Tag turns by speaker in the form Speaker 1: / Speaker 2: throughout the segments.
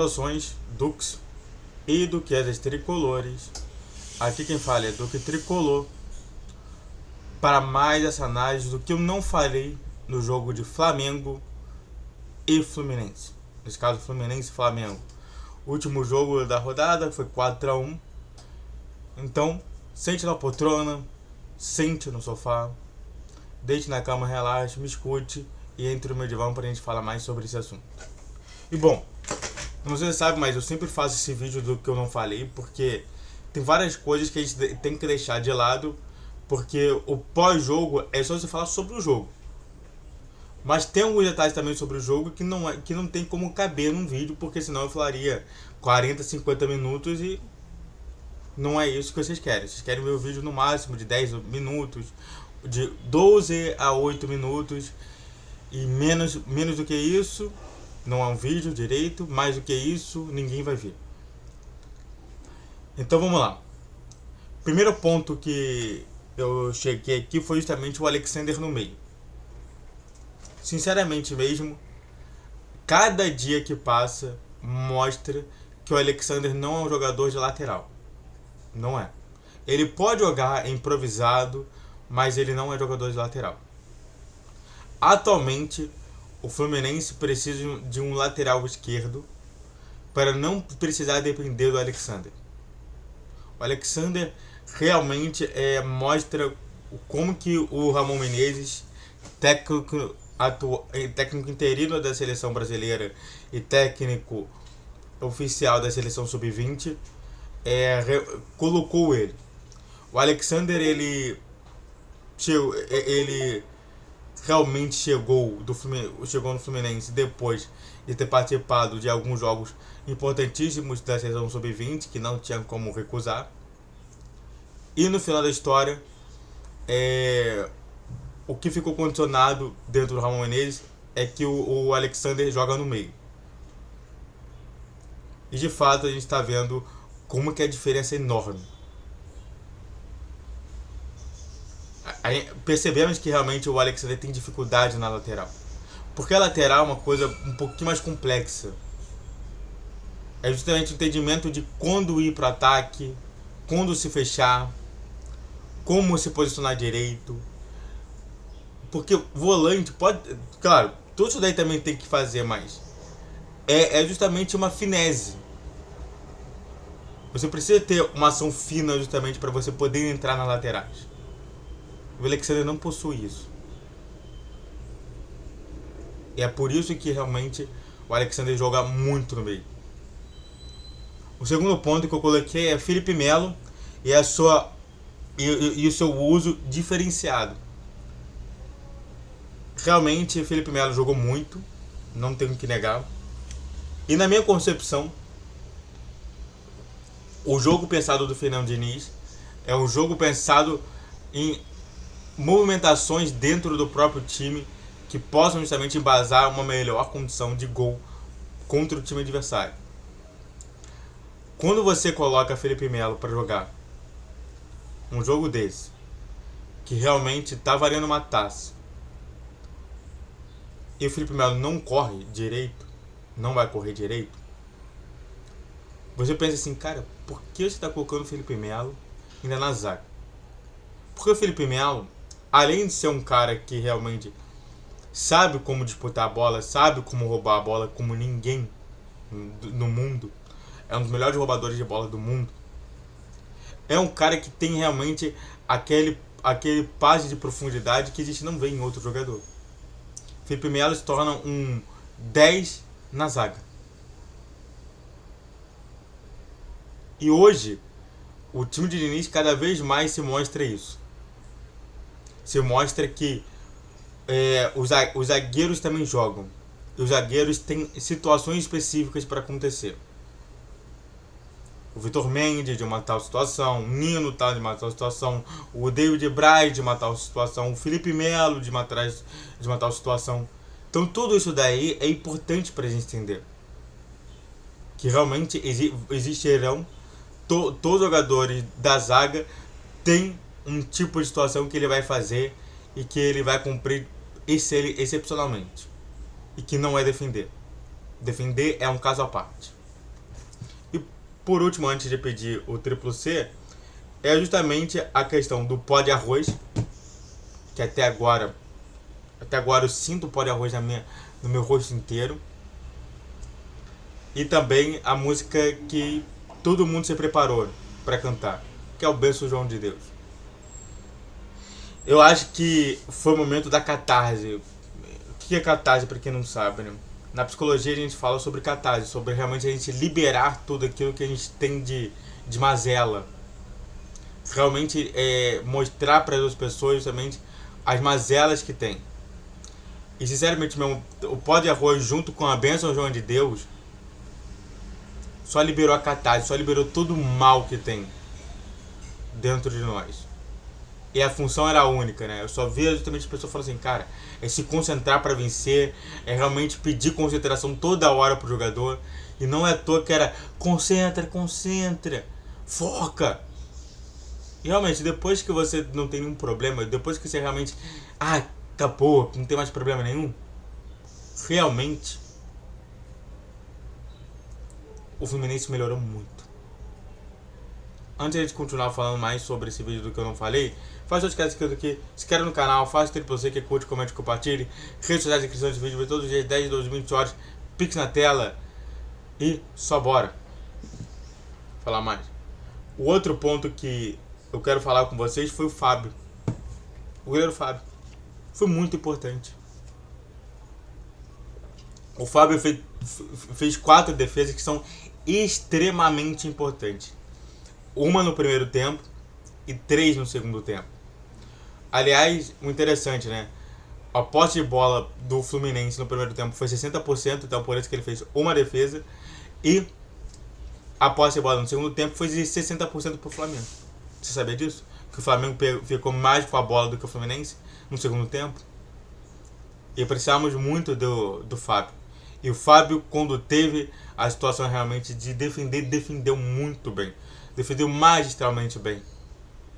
Speaker 1: Saudações, Dux e duquesas tricolores. Aqui quem fala é Duque Tricolor. Para mais essa análise do que eu não falei no jogo de Flamengo e Fluminense. Nesse caso, Fluminense e Flamengo. O último jogo da rodada foi 4-1. Então, sente na poltrona, sente no sofá, deite na cama, relaxe, me escute e entre no meu divã para a gente falar mais sobre esse assunto. E bom, não sei se você sabe, mas eu sempre faço esse vídeo do que eu não falei, porque tem várias coisas que a gente tem que deixar de lado, porque o pós-jogo é só você falar sobre o jogo. Mas tem alguns detalhes também sobre o jogo que não tem como caber num vídeo, porque senão eu falaria 40, 50 minutos e não é isso que vocês querem. Vocês querem ver o vídeo no máximo de 10 minutos, de 12 a 8 minutos, e menos do que isso não é um vídeo direito, mais do que isso ninguém vai ver. Então vamos lá. Primeiro ponto que eu cheguei aqui foi justamente o Alexander no meio. Sinceramente mesmo, cada dia que passa mostra que o Alexander não é um jogador de lateral. Não é. Ele pode jogar improvisado, mas ele não é jogador de lateral. Atualmente, o Fluminense precisa de um lateral esquerdo para não precisar depender do Alexander. O Alexander realmente mostra como que o Ramon Menezes, técnico interino da seleção brasileira e técnico oficial da seleção sub-20, colocou ele. O Alexander ele realmente chegou no Fluminense depois de ter participado de alguns jogos importantíssimos da seleção sub-20 que não tinha como recusar. E no final da história, o que ficou condicionado dentro do Ramon Menezes é que o Alexander joga no meio. E de fato a gente está vendo como que a diferença é enorme. Percebemos que realmente o Alexander tem dificuldade na lateral. Porque a lateral é uma coisa um pouquinho mais complexa. É justamente o entendimento de quando ir para o ataque, quando se fechar, como se posicionar direito. Porque volante pode... Claro, tudo isso daí também tem que fazer, mas é justamente uma finese. Você precisa ter uma ação fina justamente para você poder entrar nas laterais. O Alexander não possui isso. E é por isso que realmente o Alexander joga muito no meio. O segundo ponto que eu coloquei é Felipe Melo e o seu uso diferenciado. Realmente o Felipe Melo jogou muito, não tenho que negar. E na minha concepção, o jogo pensado do Fernando Diniz é um jogo pensado em movimentações dentro do próprio time que possam justamente embasar uma melhor condição de gol contra o time adversário. Quando você coloca Felipe Melo para jogar um jogo desse, que realmente está valendo uma taça, e o Felipe Melo não corre direito, não vai correr direito, você pensa assim, cara, por que você está colocando o Felipe Melo ainda na zaga? Porque o Felipe Melo, além de ser um cara que realmente sabe como disputar a bola, sabe como roubar a bola como ninguém no mundo, é um dos melhores roubadores de bola do mundo, é um cara que tem realmente aquele passe de profundidade que a gente não vê em outro jogador. Felipe Melo se torna um 10 na zaga. E hoje, o time de Diniz cada vez mais se mostra isso. Se mostra que os zagueiros também jogam. E os zagueiros têm situações específicas para acontecer. O Vitor Mendes de uma tal situação, o Nino de uma tal situação, o David Braz de uma tal situação, o Felipe Melo de uma tal situação. Então tudo isso daí é importante para a gente entender. Que realmente existirão todos os jogadores da zaga têm um tipo de situação que ele vai fazer e que ele vai cumprir excepcionalmente. E que não é defender. Defender é um caso à parte. por último, antes de pedir o triplo C, é justamente a questão do pó de arroz, que até agora eu sinto o pó de arroz no meu rosto inteiro. E também a música que todo mundo se preparou para cantar, que é o Berço João de Deus. Eu acho que foi o momento da catarse. O que é catarse, para quem não sabe, né? Na psicologia a gente fala sobre catarse, sobre realmente a gente liberar tudo aquilo que a gente tem de mazela. Realmente mostrar para as pessoas justamente as mazelas que tem. E sinceramente, meu, o pó de arroz junto com a bênção João de Deus só liberou a catarse, só liberou todo o mal que tem dentro de nós. E a função era única, né? Eu só via justamente as pessoas falando assim, cara, é se concentrar para vencer, é realmente pedir concentração toda hora pro jogador. E não é à toa que era concentra, foca. E realmente, depois que você não tem nenhum problema, depois que você realmente, acabou, não tem mais problema nenhum, realmente o Fluminense melhorou muito. Antes de continuar falando mais sobre esse vídeo do que eu não falei, faz o inscrito aqui, se inscreve no canal, faz o triplo C, que curte, comente, compartilhe, redes sociais de inscrição de vídeo, todos os dias 10, 12, 20 horas, pix na tela e só bora falar mais. O outro ponto que eu quero falar com vocês foi o Fábio. O goleiro Fábio. Foi muito importante. O Fábio fez 4 defesas que são extremamente importantes. Uma no primeiro tempo e 3 no segundo tempo. Aliás, o interessante, né? A posse de bola do Fluminense no primeiro tempo foi 60%, então por isso que ele fez uma defesa. E a posse de bola no segundo tempo foi de 60% pro Flamengo. Você sabia disso? Que o Flamengo ficou mais com a bola do que o Fluminense no segundo tempo. E precisamos muito do Fábio. E o Fábio, quando teve a situação realmente de defender, defendeu muito bem. Defendeu magistralmente bem.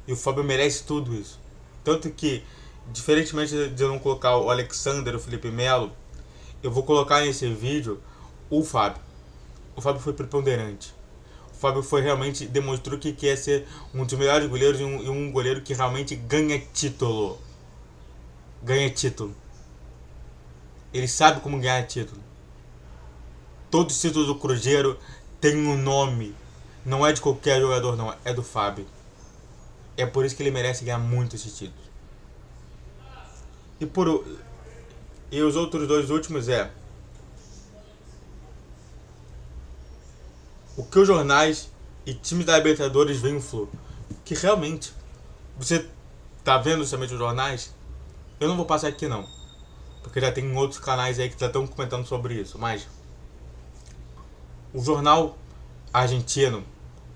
Speaker 1: E o Fábio merece tudo isso. Tanto que, diferentemente de eu não colocar o Alexander, o Felipe Melo, eu vou colocar nesse vídeo o Fábio. O Fábio foi preponderante. O Fábio realmente demonstrou que quer ser um dos melhores goleiros e um goleiro que realmente ganha título. Ganha título. Ele sabe como ganhar título. Todos os títulos do Cruzeiro têm um nome. Não é de qualquer jogador, não. É do Fábio. É por isso que ele merece ganhar muito esse título. E os outros 2 últimos é... O que os jornais e times da Libertadores veem o Flu. Que realmente... Você tá vendo somente os jornais? Eu não vou passar aqui não. Porque já tem outros canais aí que já estão comentando sobre isso. Mas... O jornal argentino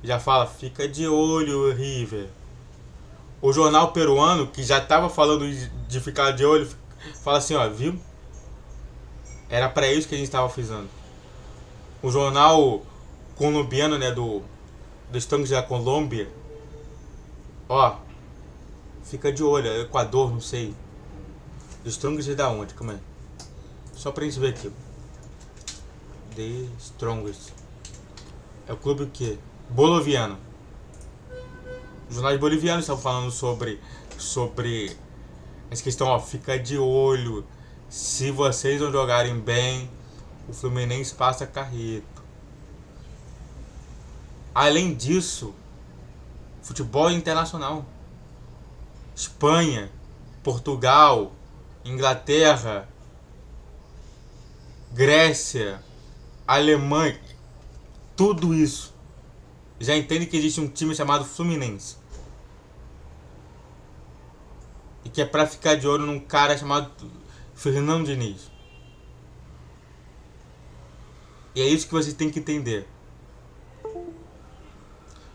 Speaker 1: já fala, fica de olho, River. O jornal peruano, que já estava falando de ficar de olho, fala assim, ó, viu? Era para isso que a gente estava frisando. O jornal colombiano, né, dos tanques da Colômbia, ó, fica de olho, é Equador, não sei. Dos Strongest da onde? Calma aí. Só pra gente ver aqui. The Strongest. É o clube o quê? Boliviano. Os jornais bolivianos estão falando sobre essa questão, ó, fica de olho. Se vocês não jogarem bem, o Fluminense passa carreto. Além disso, futebol internacional. Espanha, Portugal, Inglaterra, Grécia, Alemanha, tudo isso já entende que existe um time chamado Fluminense. E que é pra ficar de olho num cara chamado Fernando Diniz. E é isso que você tem que entender.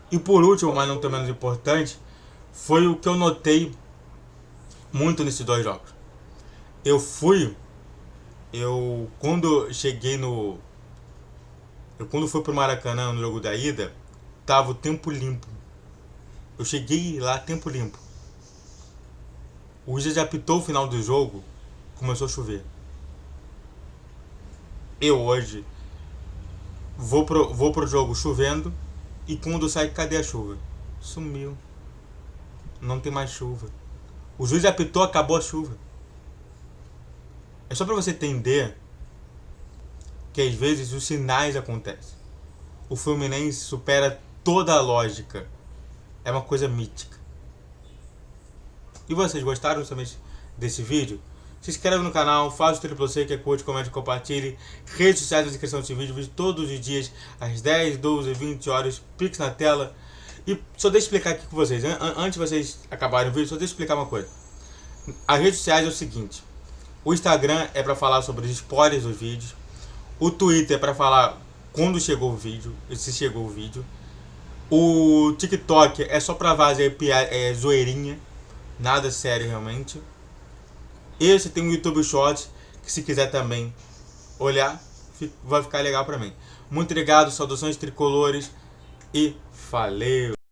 Speaker 1: E por último, mas não tão menos importante, foi o que eu notei muito nesses 2 jogos. Quando cheguei quando fui pro Maracanã no jogo da ida, tava o tempo limpo. Eu cheguei lá, tempo limpo. O juiz já apitou o final do jogo, começou a chover. Eu hoje vou pro jogo chovendo E quando sai, cadê a chuva? Sumiu. Não tem mais chuva. O juiz apitou, acabou a chuva. É só pra você entender que às vezes os sinais acontecem. O Fluminense supera toda a lógica. É uma coisa mítica. E vocês gostaram desse vídeo? Se inscreve no canal, faz o triplo C, que é curte, comente, compartilhe. Redes sociais na descrição desse vídeo todos os dias, às 10, 12, 20 horas, Pix na tela. E só deixa eu explicar aqui com vocês, antes de vocês acabarem o vídeo, só deixa eu explicar uma coisa. As redes sociais é o seguinte: o Instagram é para falar sobre os spoilers dos vídeos, o Twitter é para falar quando chegou o vídeo, se chegou o vídeo, o TikTok é só para fazer zoeirinha, nada sério realmente. E você tem o YouTube Shorts, que se quiser também olhar, vai ficar legal pra mim. Muito obrigado, saudações tricolores e valeu!